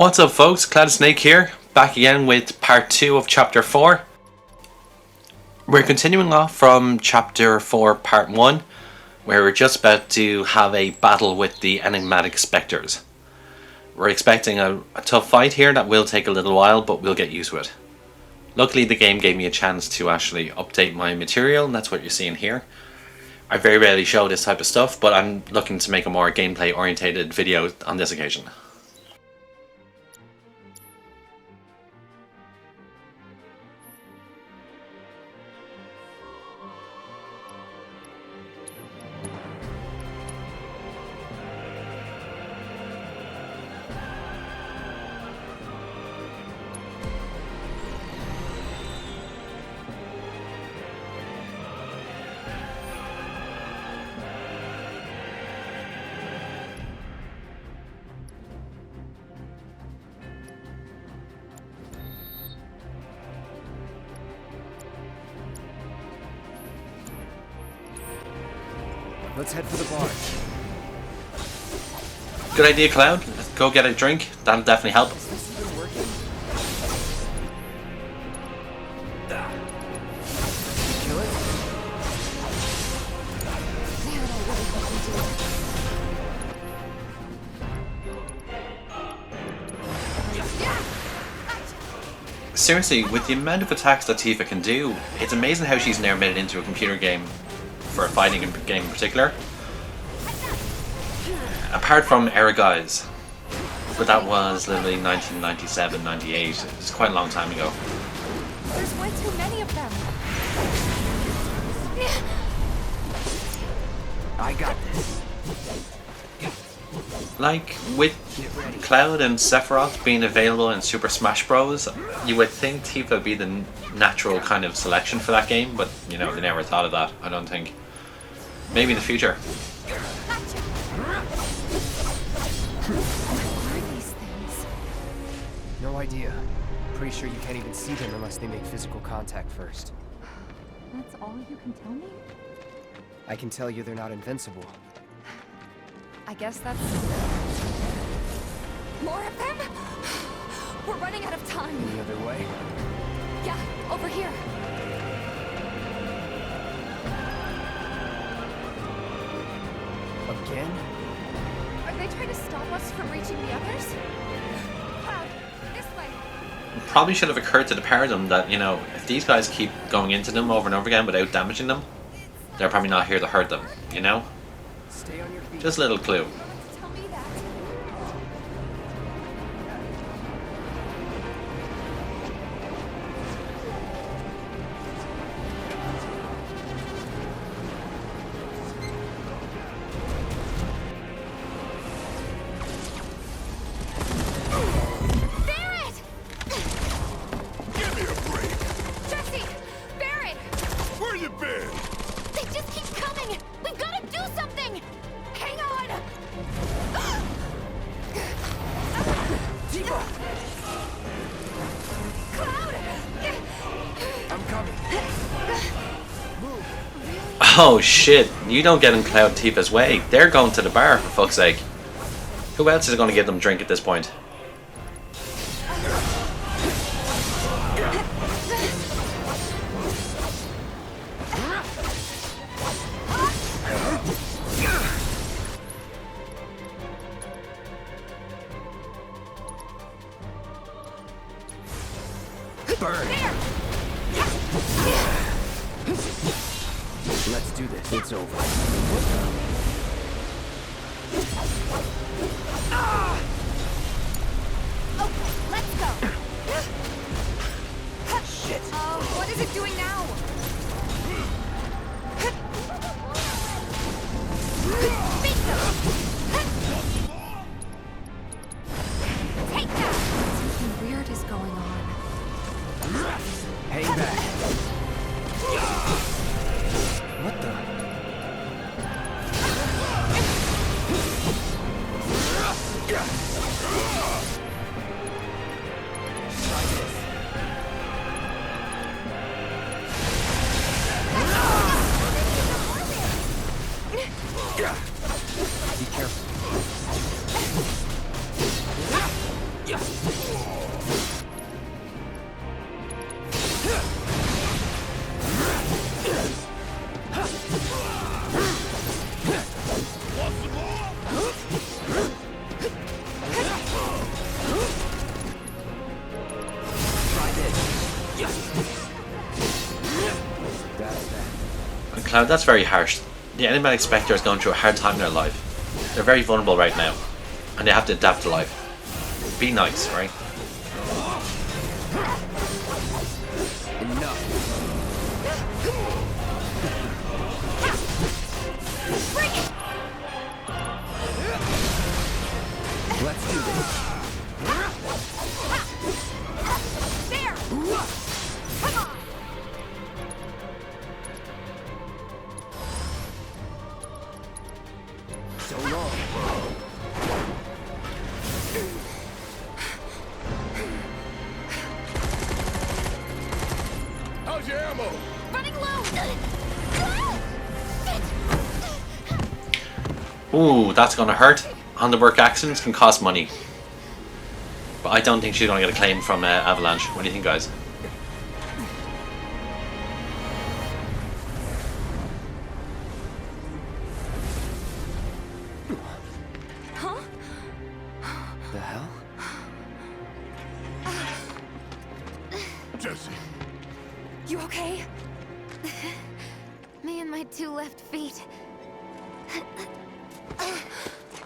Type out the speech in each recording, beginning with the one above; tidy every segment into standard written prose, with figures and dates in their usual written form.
What's up folks, Cloud Snake here, back again with part 2 of chapter 4. We're continuing off from chapter 4 part 1, where we're just about to have a battle with the enigmatic spectres. We're expecting a tough fight here that will take a little while, but we'll get used to it. Luckily the game gave me a chance to actually update my material, and that's what you're seeing here. I very rarely show this type of stuff, but I'm looking to make a more gameplay orientated video on this occasion. Let's head for the bar. Good idea, Cloud. Let's go get a drink. That'll definitely help. Is this even working? Kill it? Seriously, with the amount of attacks that Tifa can do, it's amazing how she's never made it into a computer game, for a fighting game in particular. Apart from Era Guys, but that was literally 1997, 98. It's quite a long time ago. There's way too many of them. I got this. Like, with Cloud and Sephiroth being available in Super Smash Bros., you would think Tifa would be the natural kind of selection for that game, but, you know, they never thought of that, I don't think. Maybe in the future. What are these things? No idea. Pretty sure you can't even see them unless they make physical contact first. That's all you can tell me? I can tell you they're not invincible. I guess that's... More of them? We're running out of time. Any other way? Yeah, over here. Again? Are they trying to stop us from reaching the others? Cloud, this way. It probably should have occurred to the pair of them that, you know, if these guys keep going into them over and over again without damaging them, they're probably not here to hurt them, you know? Stay on your feet. Just a little clue. Tell me that. Give me a break! Jesse! Barrett! Where you been? They just keep coming! We've got to do something! Hang on! Tifa! Cloud! I'm coming. Oh shit, you don't get in Cloud Tifa's way. They're going to the bar, for fuck's sake. Who else is going to give them a drink at this point? Burn. Let's do this. It's over. Okay, let's go! Shit. What is it doing now? Beat them! Take that! Something weird is going on. Hang back. What the? Try this. Be careful. And Cloud, that's very harsh. The Enigmatic Spectre is going through a hard time in their life. They're very vulnerable right now, and they have to adapt to life. Be nice, right? Enough. Let's do this. There! Come on! So long. How's your ammo? Running low! Ooh, that's gonna hurt. On-the-work accidents can cost money. But I don't think she's gonna get a claim from Avalanche. What do you think, guys? Huh? The hell? Jesse. You okay? Me and my 2 left feet.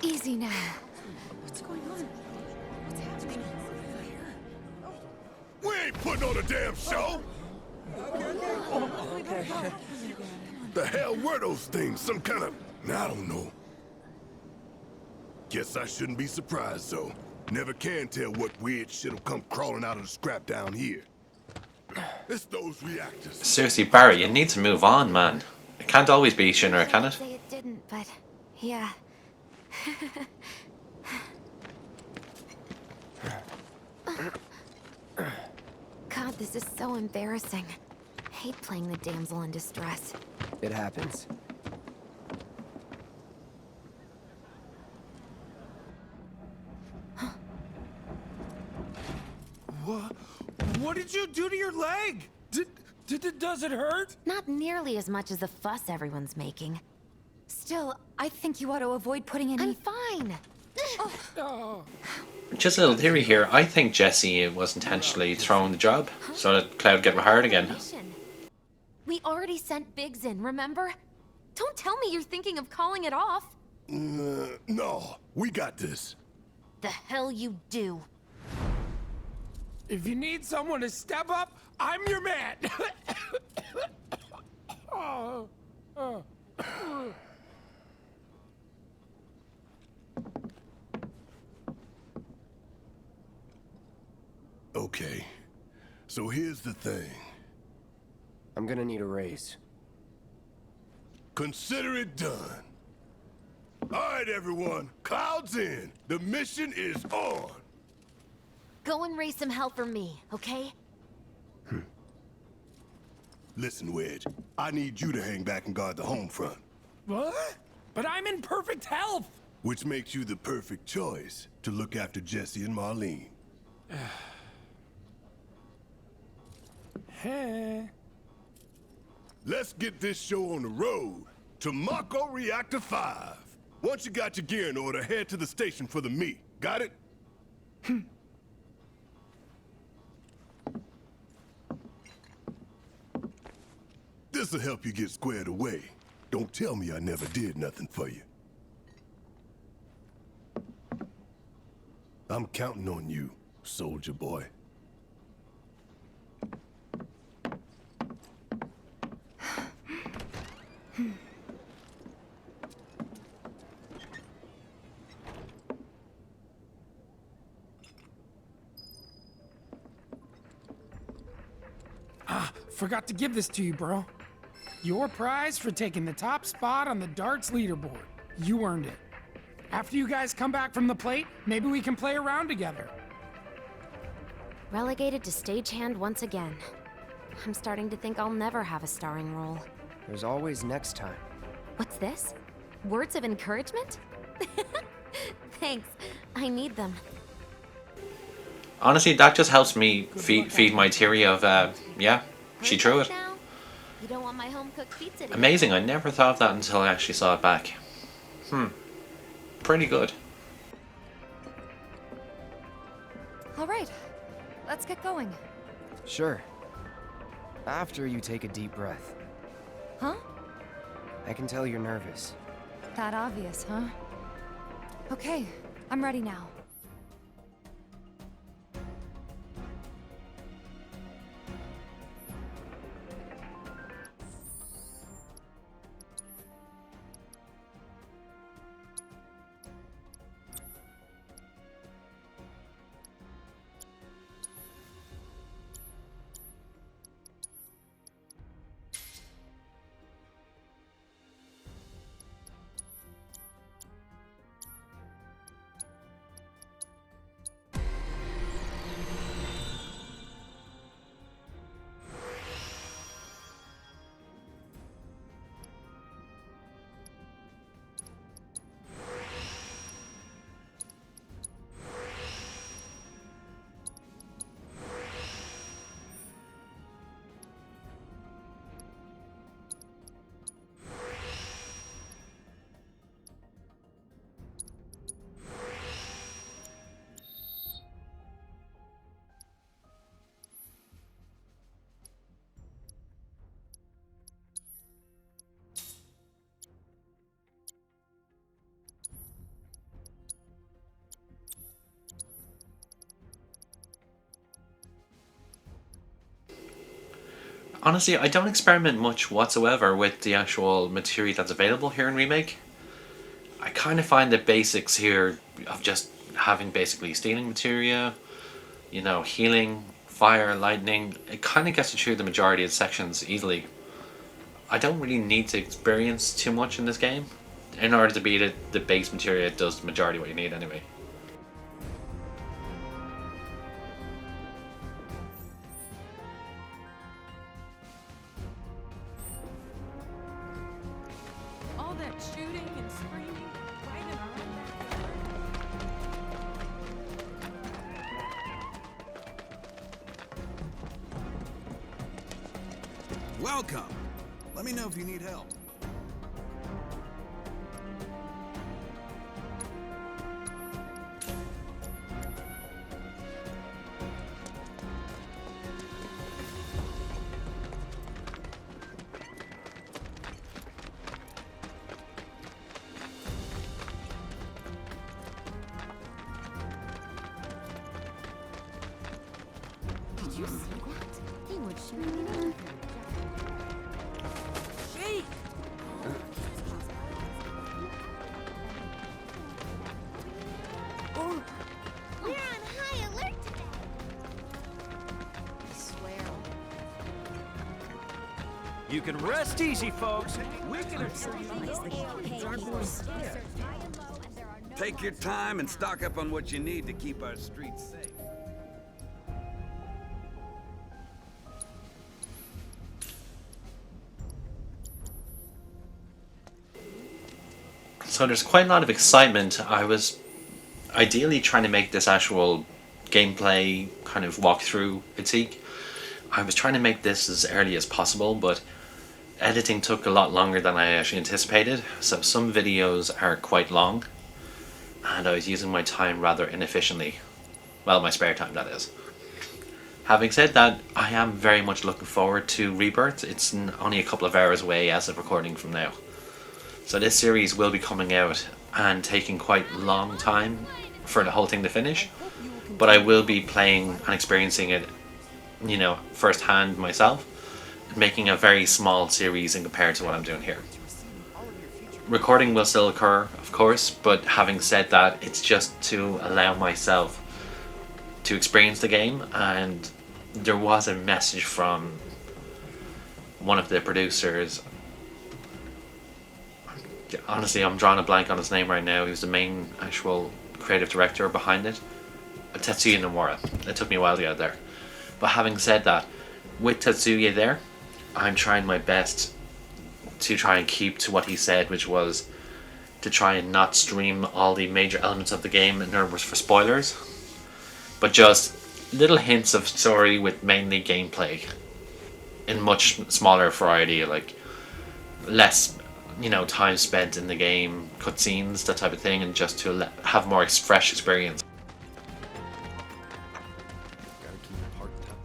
Easy now. What's going on? What's happening? We ain't putting on a damn show. The hell were those things? Some kind of... I don't know. Guess I shouldn't be surprised, though. Never can tell what weird shit'll come crawling out of the scrap down here. It's those reactors. Seriously, Barry, you need to move on, man. It can't always be Shinra, can I it? say it didn't, but yeah. God, this is so embarrassing. Hate playing the damsel in distress. It happens. What did you do to your leg? Does it hurt? Not nearly as much as the fuss everyone's making. Still, I think you ought to avoid putting any... I'm fine. Just a little theory here. I think Jesse was intentionally throwing the job so that Cloud get hired again. We already sent Biggs in, remember? Don't tell me you're thinking of calling it off. No, we got this. The hell you do. If you need someone to step up, I'm your man. Okay, so here's the thing. I'm gonna need a raise. Consider it done. All right, everyone, Cloud's in. The mission is on. Go and raise some hell for me, okay? Listen, Wedge, I need you to hang back and guard the home front, What? But I'm in perfect health. which makes you the perfect choice to look after Jesse and Marlene. Hey. Let's get this show on the road to Mako Reactor 5. Once you got your gear in order, head to the station for the meet. Got it? This'll help you get squared away. Don't tell me I never did nothing for you. I'm counting on you, soldier boy. Forgot to give this to you, bro. Your prize for taking the top spot on the darts leaderboard. You earned it. After you guys come back from the plate, maybe we can play around together. Relegated to stagehand once again. I'm starting to think I'll never have a starring role. There's always next time. What's this? Words of encouragement? Thanks. I need them. Honestly, that just helps me feed my theory of, yeah, she threw it. Now, you don't want my home-cooked pizza to get Amazing, I cold. never thought of that until I actually saw it back. Pretty good. All right, let's get going. Sure. After you take a deep breath. Huh? I can tell you're nervous. That obvious, huh? Okay, I'm ready now. Honestly, I don't experiment much whatsoever with the actual material that's available here in Remake. I kind of find the basics here of just having basically stealing materia, you know, healing, fire, lightning, it kind of gets you through the majority of sections easily. I don't really need to experience too much in this game. In order to beat it, the base materia does the majority of what you need anyway. All that shooting and screaming right in our own backyard. Welcome. Let me know if you need help. Did you see that? He was shooting it. Shake! We're on high alert today. I swear. You can rest easy, folks. We can assure you Take your time and stock up on what you need to keep our streets safe. So there's quite a lot of excitement. I was ideally trying to make this actual gameplay kind of walkthrough fatigue. I was trying to make this as early as possible, but editing took a lot longer than I actually anticipated. So some videos are quite long, and I was using my time rather inefficiently. Well, my spare time, that is. Having said that, I am very much looking forward to Rebirth. It's only a couple of hours away as of recording from now. So this series will be coming out and taking quite a long time for the whole thing to finish. But I will be playing and experiencing it, you know, firsthand myself. Making a very small series in compared to what I'm doing here. Recording will still occur, of course, but having said that, it's just to allow myself to experience the game. And there was a message from one of the producers. Honestly, I'm drawing a blank on his name right now. He was the main actual creative director behind it. Tetsuya Nomura. It took me a while to get there. But having said that, with Tetsuya there, I'm trying my best to try and keep to what he said, which was to try and not stream all the major elements of the game in order for spoilers, but just little hints of story with mainly gameplay in much smaller variety, like less, you know, time spent in the game, cutscenes, that type of thing, and just to have more fresh experience. Gotta keep the park tough.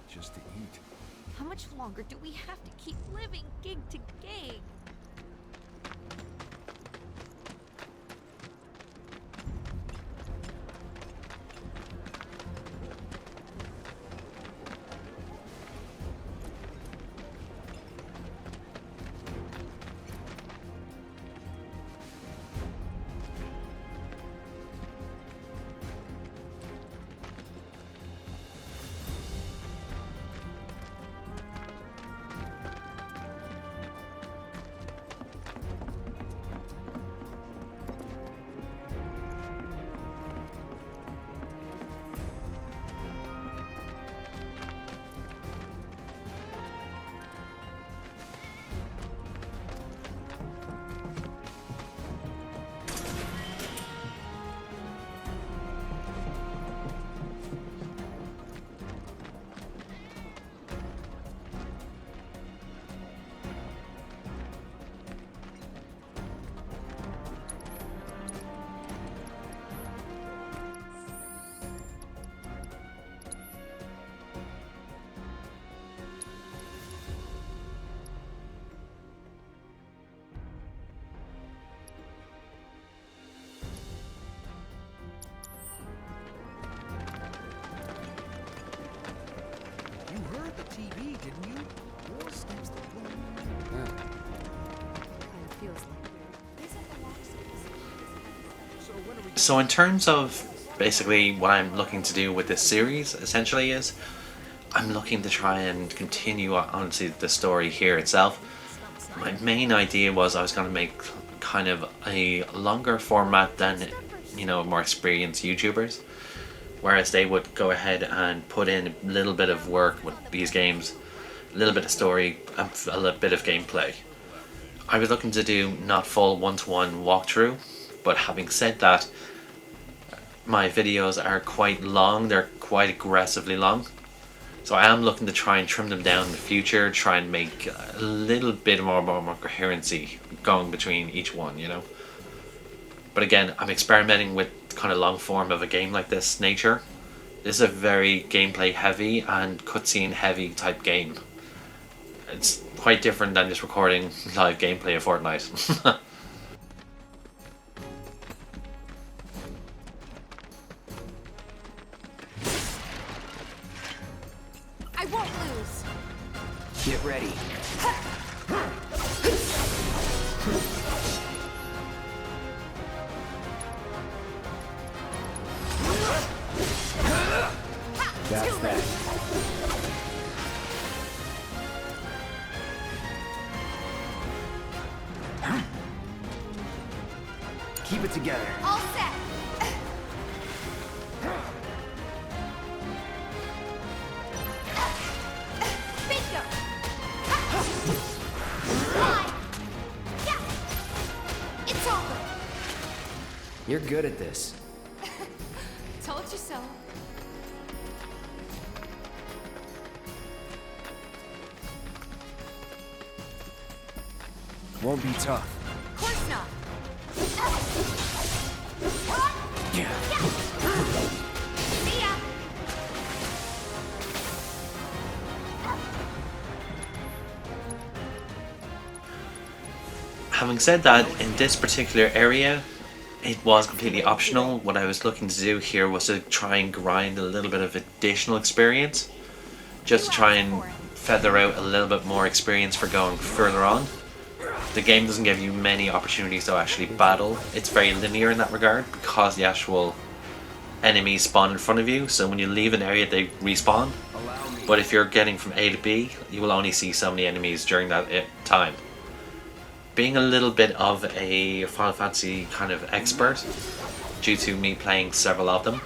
Just to eat. How much longer do we have to keep living gig to gig? You heard the TV, didn't you? War skips the Kind of feels like they said the lock So when are we So in terms of basically what I'm looking to do with this series, essentially is I'm looking to try and continue honestly the story here itself. My main idea was I was going to make kind of a longer format than, you know, more experienced YouTubers, whereas they would go ahead and put in a little bit of work with these games, a little bit of story, and a little bit of gameplay. I was looking to do not full one-to-one walkthrough, but having said that, my videos are quite long, they're quite aggressively long. So I am looking to try and trim them down in the future, try and make a little bit more coherency going between each one, you know. But again, I'm experimenting with kind of long form of a game like this nature. This is a very gameplay heavy and cutscene heavy type game. It's quite different than just recording live gameplay of Fortnite. I won't lose. Get ready. That's that. Keep it together. All set. Bingo. Fly. Yeah. It's over. You're good at this. Told you so. Won't be tough. Of course not. Yeah. See ya. Having said that, in this particular area, it was completely optional. What I was looking to do here was to try and grind a little bit of additional experience, just to try and feather out a little bit more experience for going further on. The game doesn't give you many opportunities to actually battle. It's very linear in that regard because the actual enemies spawn in front of you, so when you leave an area they respawn. But if you're getting from A to B, you will only see so many enemies during that time. Being a little bit of a Final Fantasy kind of expert, due to me playing several of them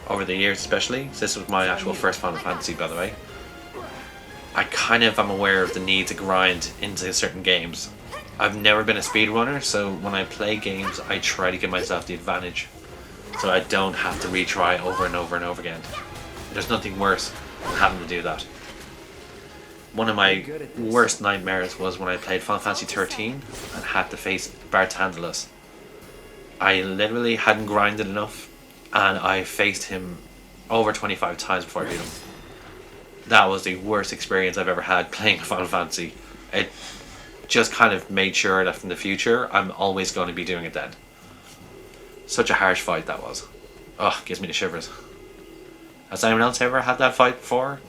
over the years, especially. This was my actual first Final Fantasy, by the way. I kind of am aware of the need to grind into certain games. I've never been a speedrunner, so when I play games, I try to give myself the advantage, so I don't have to retry over and over and over again. There's nothing worse than having to do that. One of my worst nightmares was when I played Final Fantasy 13 and had to face Bartandalus. I literally hadn't grinded enough, and I faced him over 25 times before I beat him. That was the worst experience I've ever had playing Final Fantasy. It just kind of made sure that from the future, I'm always going to be doing it then. Such a harsh fight that was. Ugh, gives me the shivers. Has anyone else ever had that fight before?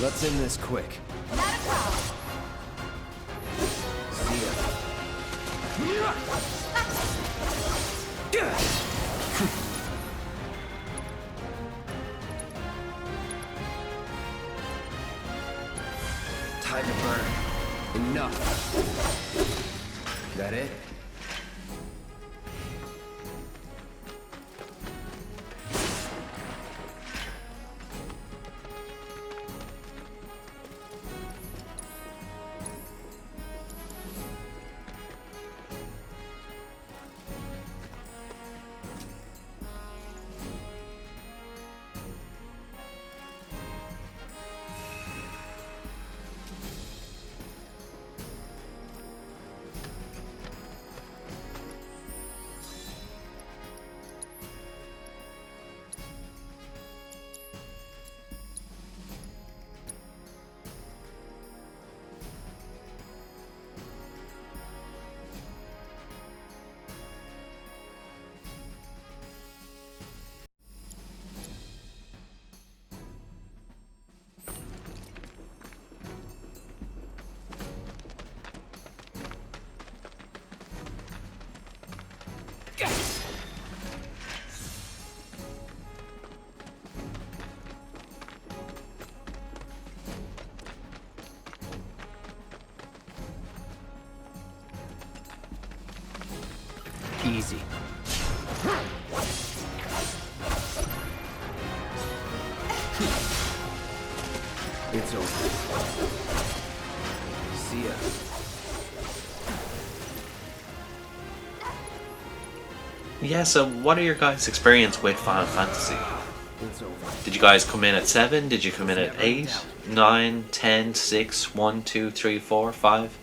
Let's end this quick. See ya. Time to burn. Enough. That it? Easy. It's over. See ya. Yeah, so what are your guys' experience with Final Fantasy? It's over. Did you guys come in at 7? Did you come in at 8, 9, 10, 6, 1, 2, 3, 4, 5?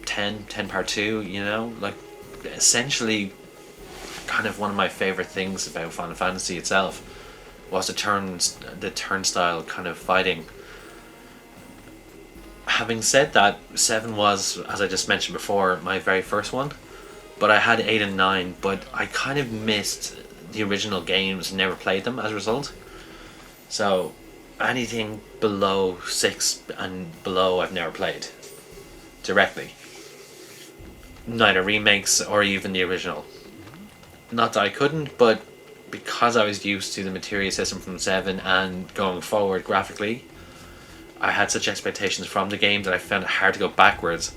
10 part 2, you know? Like, essentially, kind of one of my favourite things about Final Fantasy itself was the turnstile kind of fighting. Having said that, 7 was, as I just mentioned before, my very first one. But I had 8 and 9, but I kind of missed the original games, never played them as a result. So anything below 6 and below I've never played directly. Neither remakes or even the original. Not that I couldn't, but because I was used to the materia system from 7 and going forward graphically, I had such expectations from the game that I found it hard to go backwards.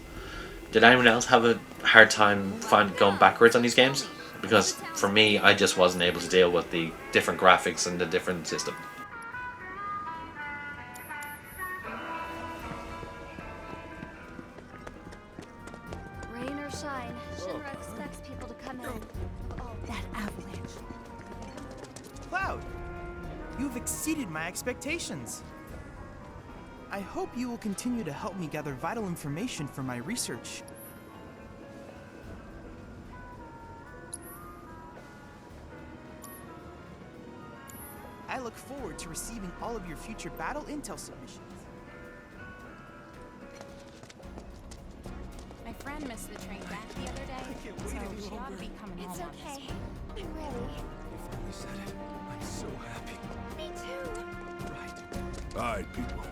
Did anyone else have a hard time going backwards on these games? Because for me, I just wasn't able to deal with the different graphics and the different system. Rain or shine, Shinra expects people to come in. Oh, that avalanche. Cloud, you've exceeded my expectations. I hope you will continue to help me gather vital information for my research. I look forward to receiving all of your future battle intel submissions. My friend missed the train back the other day, so she ought to be coming home on this Okay. one. I'm ready. You finally said it. I'm so happy. Me too. Right. All right, people.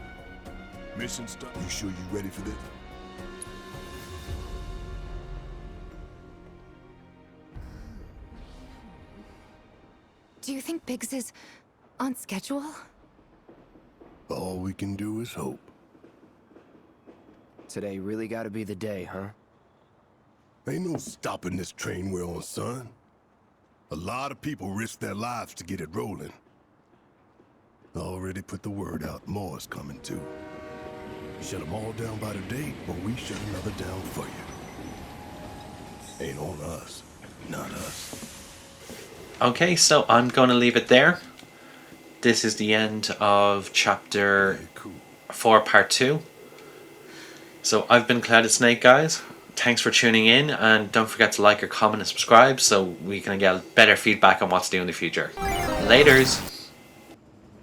Mission start. You sure you ready for this? Do you think Biggs is on schedule? All we can do is hope. Today really gotta be the day, huh? Ain't no stopping this train we're on, son. A lot of people risk their lives to get it rolling. Already put the word out, more is coming too. Shut them all down by today, or we shut another down for you. Ain't on us, not us. Okay, so I'm going to leave it there. This is the end of chapter 4, part 2. So I've been Clouded Snake, guys. Thanks for tuning in, and don't forget to like or comment and subscribe so we can get better feedback on what to do in the future. Laters!